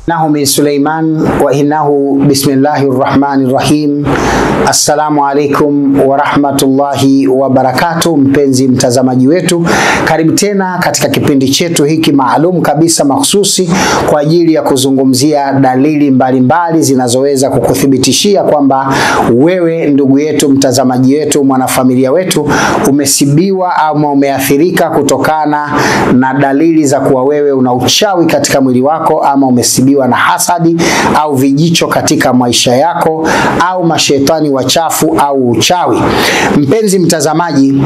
Nahu min Suleiman wa innahu bismillahirrahmanirrahim. Assalamu alaikum wa rahmatullahi wa barakatuh. Mpenzi mtazamaji wetu, karibu tena katika kipindi chetu hiki maalum kabisa mahususi kwa ajili ya kuzungumzia dalili mbalimbali zinazoweza kukuthibitishia kwamba wewe ndugu yetu, mtazamaji wetu, mwanafamilia wetu, umesibiwa au umeathirika kutokana na dalili za kuwa wewe una uchawi katika mwili wako, ama umesibiwa na hasadi au vijicho katika maisha yako, au mashetani wachafu au uchawi. Mpenzi mtazamaji,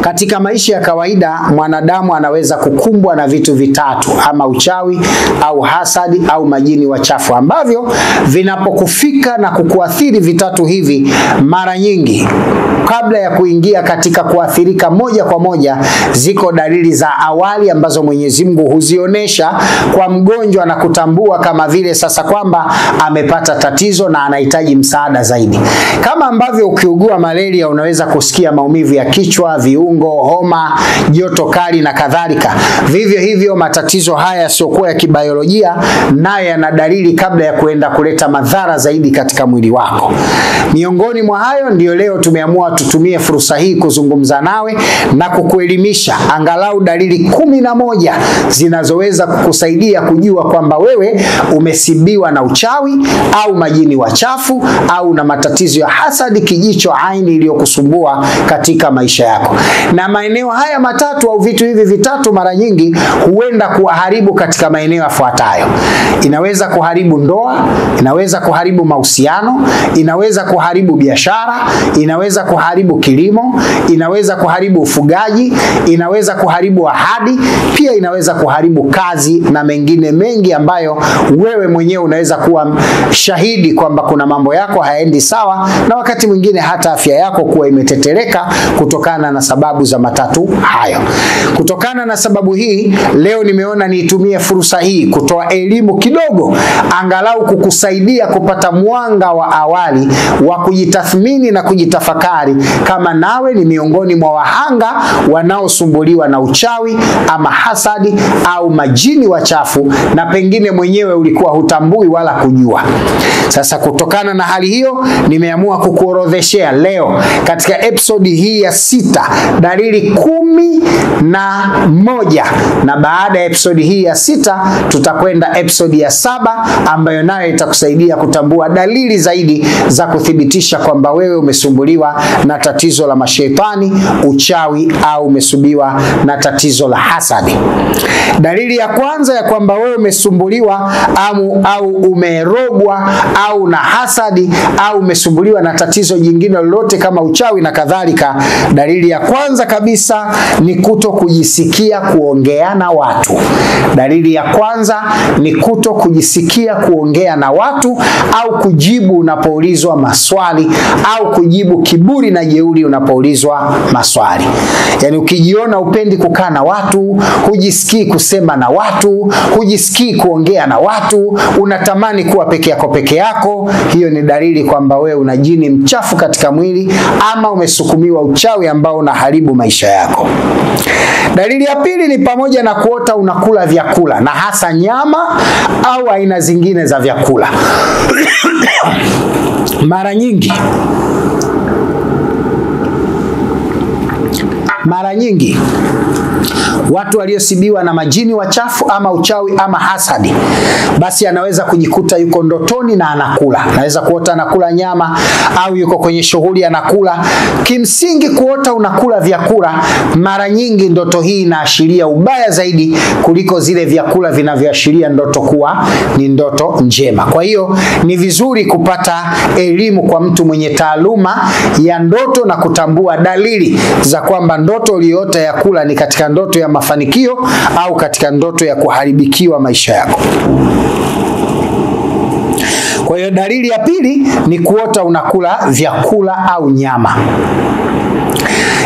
katika maisha ya kawaida mwanadamu anaweza kukumbwa na vitu vitatu, ama uchawi au hasadi au majini wachafu, ambavyo vinapokufika na kukuathiri vitatu hivi, mara nyingi kabla ya kuingia katika kuathirika moja kwa moja, ziko dalili za awali ambazo Mwenyezi Mungu huzionesha kwa mgonjwa na kutambua kama vile sasa kwamba amepata tatizo na anahitaji msaada zaidi. Kama ambavyo ukiugua malaria unaweza kusikia maumivu ya kichwa, viungo, homa, joto kali na kadhalika. Vivyo hivyo matatizo haya yasiokuwa ya kibiolojia nayo yana dalili kabla ya kuenda kuleta madhara zaidi katika mwili wako. Miongoni mwa hayo ndio leo tumeamua tutumie fursa hii kuzungumza nawe na kukuelimisha angalau dalili 11 zinazoweza kukusaidia kujua kwamba wewe umesibiwa na uchawi au majini wachafu au na matatizo ya hasadi, kijicho, aini iliyokusumbua katika maisha yako. Na maeneo haya matatu au vitu hivi vitatu mara nyingi huenda kuharibu katika maeneo yafuatayo. Inaweza kuharibu ndoa, inaweza kuharibu mahusiano, inaweza kuharibu biashara, inaweza kuharibu kilimo, inaweza kuharibu ufugaji, inaweza kuharibu ahadi, pia inaweza kuharibu kazi na mengine mengi ambayo wewe mwenyewe unaweza kuwa shahidi kwamba kuna mambo yako hayaendi sawa, na wakati mwingine hata afya yako kuwa imetetereka kutokana na sababu za matatu hayo. Kutokana na sababu hii, leo nimeona niitumie fursa hii kutoa elimu kidogo, angalau kukusaidia kupata mwanga wa awali wa kujitathmini na kujitafakari kama nawe ni miongoni mwa wahanga wanaosumbuliwa na uchawi ama hasadi au majini wachafu, na pengine mwenyewe ulikuwa hutambui wala kujua. Sasa kutokana na hali hiyo, nimeamua kukuorodheshea leo katika episode hii ya 6 dalili 11, na baada ya episode hii ya 6 tutakwenda episode ya 7 ambayo nayo itakusaidia kutambua dalili zaidi za kuthibitisha kwamba wewe umesumbuliwa na tatizo la mashetani, uchawi au umesumbuliwa na tatizo la hasadi. Dalili ya kwanza ya kwamba wewe umesumbuliwa au umerogwa au na hasadi au umesumbuliwa na tatizo jingine lolote kama uchawi na kadhalika, dalili ya kwanza kabisa ni kuto kujisikia kuongea na watu. Dalili ya kwanza ni kuto kujisikia kuongea na watu au kujibu unapoulizwa maswali, au kujibu kiburi na jeuri unapoulizwa maswali. Yani ukijiona upendi kukaa na watu, hujisikii kusema na watu, hujisikii kuongea na watu, unatamani kuwa peke yako, hiyo ni dalili kwamba wewe una jini mchafu katika mwili ama umesukumiwa uchawi ambao unaharibu maisha yako. Dalili ya pili ni pamoja na kuota unakula vyakula, na hasa nyama au aina zingine za vyakula. Mara nyingi watu waliosibiwa na majini wachafu ama uchawi ama hasadi, basi anaweza kujikuta yuko ndotoni na anakula. Anaweza kuota anakula nyama, au yuko kwenye shughuli anakula. Kimsingi kuota unakula vyakula, mara nyingi ndoto hii inaashiria ubaya zaidi kuliko zile vyakula vinavyoashiria ndoto kuwa ni ndoto njema. Kwa hiyo ni vizuri kupata elimu kwa mtu mwenye taaluma ya ndoto na kutambua dalili za kwamba ndoto uliyoota ya kula ni katika ndoto ya mafanikio au katika ndoto ya kuharibikiwa maisha yako. Kwa hiyo dalili ya pili ni kuota unakula vyakula au nyama.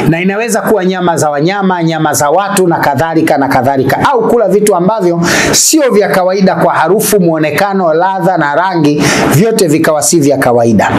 na inaweza kuwa nyama za wanyama, nyama za watu na kadhalika na kadhalika, au kula vitu ambavyo sio vya kawaida kwa harufu, muonekano, ladha na rangi, vyote vikawa si vya kawaida.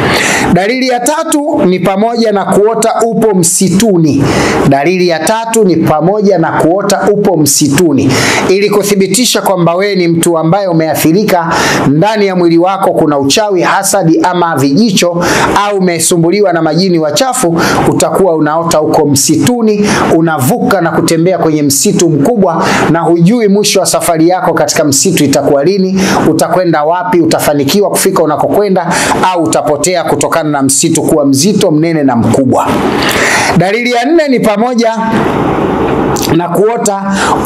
Dalili ya tatu ni pamoja na kuota upo msituni. Dalili ya tatu ni pamoja na kuota upo msituni, ili kuthibitisha kwamba wewe ni mtu ambaye umeathirika, ndani ya mwili wako kuna uchawi, hasadi ama vijicho, au umesumbuliwa na majini wachafu. Utakuwa unaota uko msituni, unavuka na kutembea kwenye msitu mkubwa, na hujui mwisho wa safari yako katika msitu itakuwa lini, utakwenda wapi, utafanikiwa kufika unakokwenda, au utapotea kutokana na msitu kuwa mzito, mnene na mkubwa. Dalili ya nne ni pamoja na kuota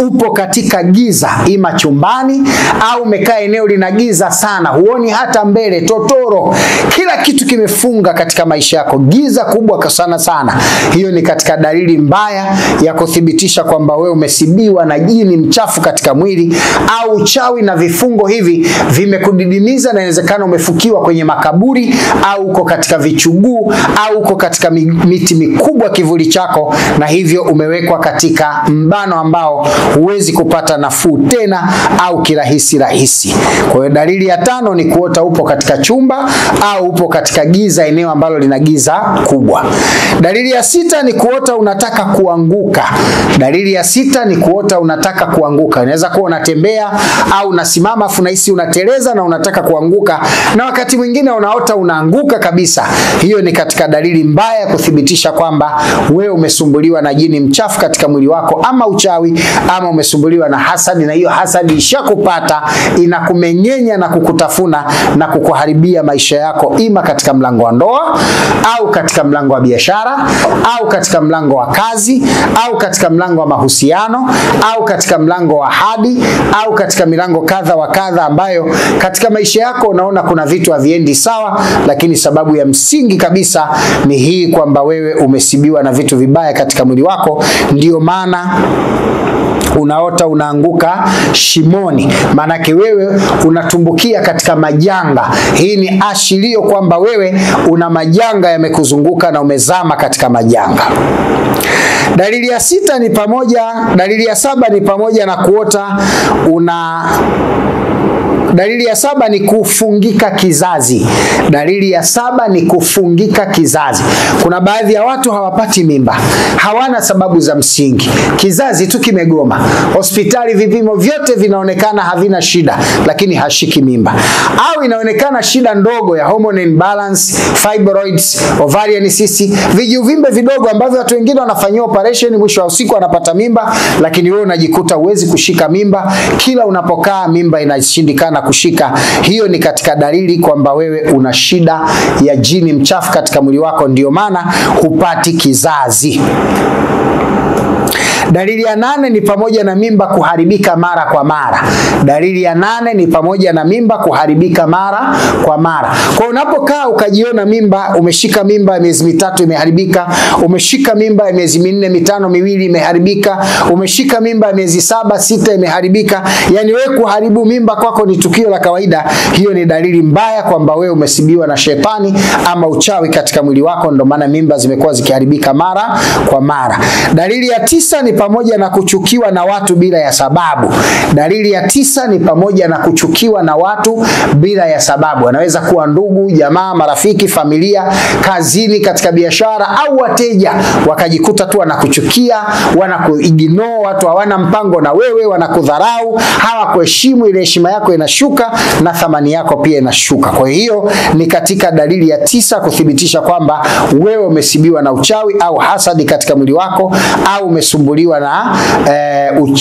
upo katika giza, ima chumbani au umekaa eneo lina giza sana, huoni hata mbele, totoro, kila kitu kimefunga katika maisha yako, giza kubwa sana sana. Hiyo ni katika dalili mbaya ya kuthibitisha kwamba wewe umesibiwa na jini mchafu katika mwili, au uchawi na vifungo hivi vimekudidimiza, na inawezekana umefukiwa kwenye makaburi, au uko katika vichuguu, au uko katika miti mikubwa kivuli chako, na hivyo umewekwa katika mbano ambao huwezi kupata nafuu tena au kirahisi rahisi. Kwa hiyo dalili ya tano ni kuota upo katika chumba au upo katika giza, eneo ambalo lina giza kubwa. Dalili ya sita ni kuota unataka kuanguka. Dalili ya sita ni kuota unataka kuanguka. Unaweza kuwa unatembea au unasimama afu unahisi unateleza na unataka kuanguka, na wakati mwingine unaota unaanguka kabisa. Hiyo ni katika dalili mbaya kuthibitisha kwamba wewe umesumbuliwa na jini mchafu katika mwili wako, ama uchawi, ama umesumbuliwa na hasadi, na hiyo hasadi ishakupata, inakumengenya na kukutafuna na kukuharibia maisha yako, ima katika mlango wa ndoa, au katika mlango wa biashara, au katika mlango wa kazi, au katika mlango wa mahusiano, au katika mlango wa ahadi, au katika milango kadha wa kadha ambayo katika maisha yako unaona kuna vitu haviendi sawa, lakini sababu ya msingi kabisa ni hii, kwamba wewe umesibiwa na vitu vibaya katika mwili wako. Ndio maana unaota unaanguka shimoni, manake wewe unatumbukia katika majanga. Hii ni ashirio kwamba wewe una majanga yamekuzunguka na umezama katika majanga. Dalili ya sita ni pamoja, dalili ya saba ni pamoja na kuota dalili ya saba ni kufungika kizazi. Dalili ya saba ni kufungika kizazi. Kuna baadhi ya watu hawapati mimba, hawana sababu za msingi, kizazi tu kimegoma. Hospitali vipimo vyote vinaonekana havina shida, lakini hashiki mimba. Au inaonekana shida ndogo ya hormone imbalance, fibroids, ovarian cyst, vijuvimbe vidogo ambavyo watu wengine wanafanyia operation, mwisho wa usiku anapata mimba, lakini wewe unajikuta huwezi kushika mimba. Kila unapokaa mimba inashindikana kushika. Hiyo ni katika dalili kwamba wewe una shida ya jini mchafu katika mwili wako, ndio maana hupati kizazi. Dalili ya nane ni pamoja na mimba kuharibika mara kwa mara. Dalili ya nane ni pamoja na mimba kuharibika mara kwa mara. Kwa unapokaa ukajiona mimba, umeshika mimba ya miezi mitatu imeharibika, umeshika mimba ya miezi minne, mitano, miwili imeharibika, umeshika mimba ya miezi 7, 6 imeharibika, yani wewe kuharibu mimba kwako ni tukio la kawaida, hiyo ni dalili mbaya kwamba wewe umesibiwa na shetani ama uchawi katika mwili wako, ndio maana mimba zimekuwa zikiharibika mara kwa mara. Dalili ya 9 ni pamoja na kuchukiwa na watu bila ya sababu. Dalili ya 9 ni pamoja na kuchukiwa na watu bila ya sababu. Anaweza kuwa ndugu, jamaa, marafiki, familia, kazini, katika biashara, au wateja wakajikuta tu wanakuchukia, wanakuignore, watu hawana mpango na wewe, wanakudharau, hawakuheshimu, ile heshima yako inashuka na thamani yako pia inashuka. Kwa hiyo ni katika dalili ya 9 kuthibitisha kwamba wewe umesibiwa na uchawi au hasadi katika mwili wako, au umesumbuliwa na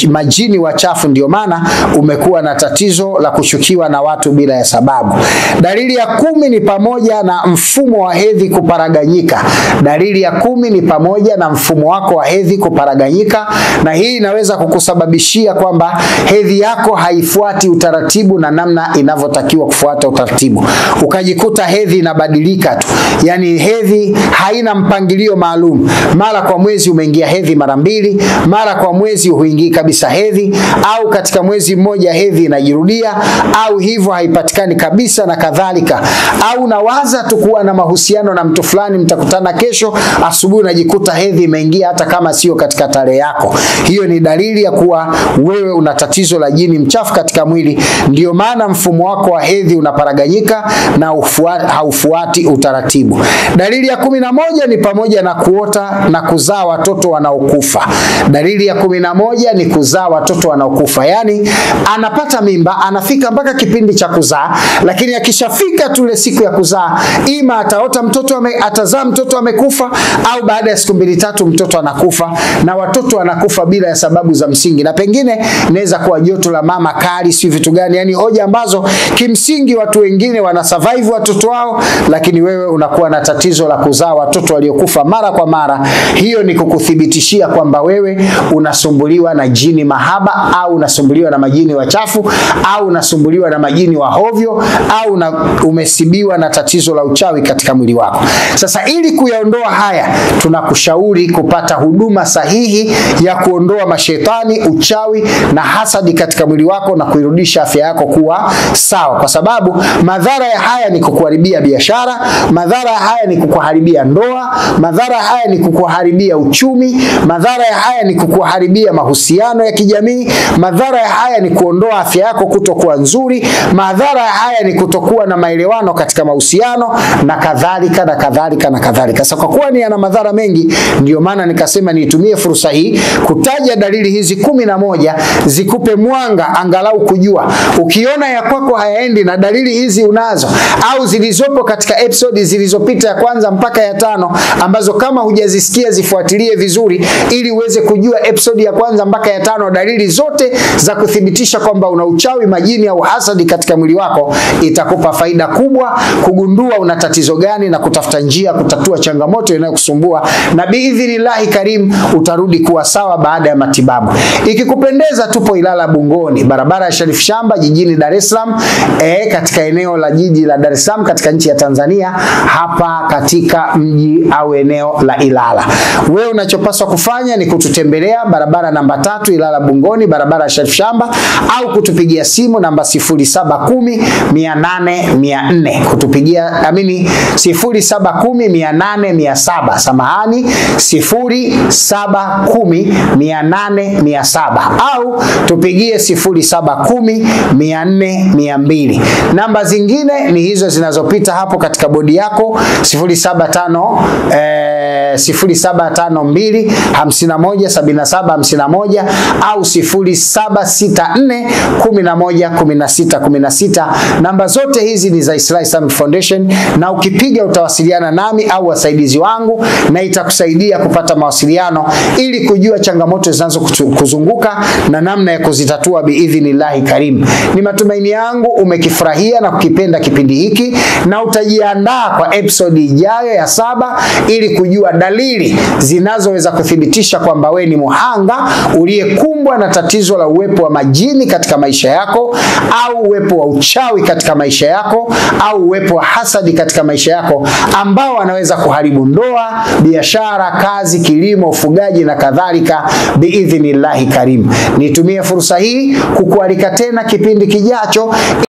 majini wachafu, ndio maana umekuwa na tatizo la kuchukiwa na watu bila ya sababu. Dalili ya 10 ni pamoja na mfumo wa hedhi kuparaganyika. Dalili ya 10 ni pamoja na mfumo wako wa hedhi kuparaganyika, na hii inaweza kukusababishia kwamba hedhi yako haifuati utaratibu na namna inavyotakiwa kufuata utaratibu. Ukajikuta hedhi inabadilika tu, yani hedhi haina mpangilio maalum. Mara kwa mwezi umeingia hedhi mara 2, mara kwa mwezi huingii kabisa hedhi, au katika mwezi mmoja hedhi inajirudia, au hivyo haipatikani kabisa na kadhalika, au nawaza tu kuwa na mahusiano na mtu fulani, mtakutana kesho, asubuhi unajikuta hedhi imeingia hata kama sio katika tarehe yako. Hiyo ni dalili ya kuwa wewe una tatizo la jini mchafu katika mwili. Ndio maana mfumo wako wa hedhi unaparaganyika na haufuati utaratibu. Dalili ya 11 ni pamoja na kuota na kuzaa watoto wanaokufa. Dalili ya 11 ni kuzaa watoto wanaokufa. Yani anapata mimba, anafika mpaka kipindi cha kuzaa, lakini akishafika tule siku ya kuzaa, ima atazaa mtoto amekufa, au baada ya siku 2-3 mtoto anakufa, na watoto wanakufa bila ya sababu za msingi. Na pengine inaweza kuwa joto la mama kali, si vitu gani, yani hoja ambazo kimsingi watu wengine wana survive watoto wao, lakini wewe unakuwa na tatizo la kuzaa watoto waliokufa mara kwa mara. Hiyo ni kukuthibitishia kwamba wewe unasumbuliwa na jini mahaba, au unasumbuliwa na majini wachafu, au unasumbuliwa na majini wa hovyo, au umesibiwa na tatizo la uchawi katika mwili wako. Sasa ili kuyaondoa haya, tunakushauri kupata huduma sahihi ya kuondoa mashetani, uchawi na hasadi katika mwili wako na kuirudisha afya yako kuwa sawa, kwa sababu madhara ya haya ni kukuharibia biashara, madhara ya haya ni kukuharibia ndoa, madhara ya haya ni kukuharibia uchumi, madhara ya haya ni kukuharibia mahusiano ya kijamii, madhara ya haya ni kuondoa afya yako kutokuwa nzuri, madhara ya haya ni kutokuwa na maelewano katika mahusiano, na kadhalika na kadhalika na kadhalika. Sasa kwa kuwa ni yana madhara mengi, ndio maana nikasema nitumie fursa hii kutaja dalili hizi 11 zikupe mwanga angalau kujua. Ukiona ya kwako hayaendi na dalili hizi unazo, au zilizopo katika episode zilizopita ya kwanza mpaka ya 5, ambazo kama hujazisikia zifuatilie vizuri, ili uweze kujua episode ya kwanza mpaka ya 5 dalili zote za kuthibitisha kwamba una uchawi, majini au hasadi katika mwili wako. Itakupa faida kubwa kugundua una tatizo gani na kutafuta njia kutatua changamoto inayokusumbua, na biidhnillahi karim utarudi kuwa sawa baada ya matibabu. Ikikupendeza, tupo Ilala Bungoni, barabara ya Sharif Shamba, jijini Dar es Salaam, katika eneo la jiji la Dar es Salaam katika nchi ya Tanzania, hapa katika mji au eneo la Ilala. Wewe unachopaswa kufanya ni kututembelea barabara namba 3 Ilala Bungoni, barabara ya Sharif Shamba, au kutupigia simu namba 0710800400, kutupigia 0710800700, samahani, 0710800700, au tupigie 0710400200. Namba zingine ni hizo zinazopita hapo katika bodi yako, 0752517751 au 0764111616. Namba zote hizi ni za Islahi Summit Foundation, na ukipiga utawasiliana nami au wasaidizi wangu, na itakusaidia kupata mawasiliano ili kujua changamoto zinazokuzunguka na namna ya kuzitatua biidhnillahi karim. Ni matumaini yangu umekifurahia na kukipenda kipindi hiki, na utajiandaa kwa episode ijayo ya 7 ili kujua dalili zinazoweza kuthibitisha kwamba we ni muhanga uliyekumbwa na tatizo la uwepo wa majini katika maisha yako, au uwepo wa uchawi katika maisha yako, au uwepo wa hasadi katika maisha yako, ambao wanaweza kuharibu ndoa, biashara, kazi, kilimo, ufugaji na kadhalika biidhnillahi karim. Nitumie fursa hii kukualika tena kipindi kijacho